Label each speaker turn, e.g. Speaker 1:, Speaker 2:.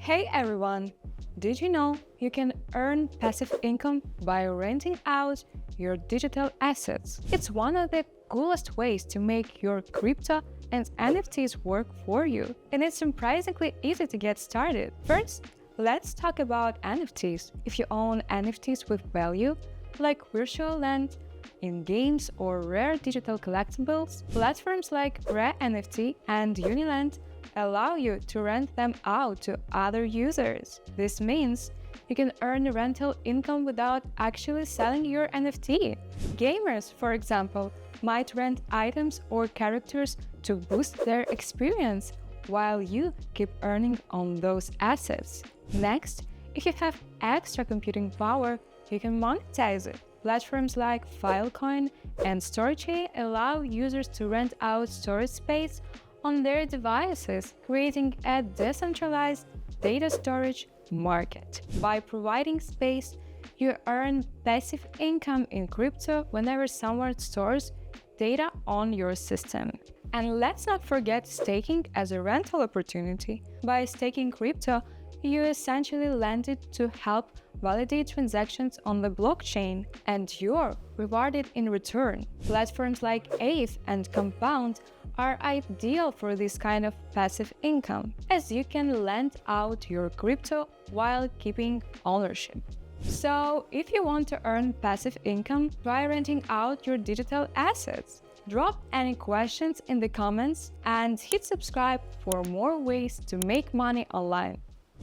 Speaker 1: Hey everyone! Did you know you can earn passive income by renting out your digital assets? It's one of the coolest ways to make your crypto and NFTs work for you, and it's surprisingly easy to get started. First, let's talk about NFTs. If you own NFTs with value, like virtual land, in games or rare digital collectibles, platforms like ReNFT and Uniland allow you to rent them out to other users. This means you can earn rental income without actually selling your NFT. Gamers, for example, might rent items or characters to boost their experience, while you keep earning on those assets. Next, if you have extra computing power, you can monetize it. Platforms like Filecoin and Storage allow users to rent out storage space on their devices, creating a decentralized data storage market. By providing space, you earn passive income in crypto whenever someone stores data on your system. And let's not forget staking as a rental opportunity. By staking crypto, you essentially lend it to help validate transactions on the blockchain, and you're rewarded in return. Platforms like Aave and Compound are ideal for this kind of passive income, as you can lend out your crypto while keeping ownership. So, if you want to earn passive income, try renting out your digital assets. Drop any questions in the comments and hit subscribe for more ways to make money online.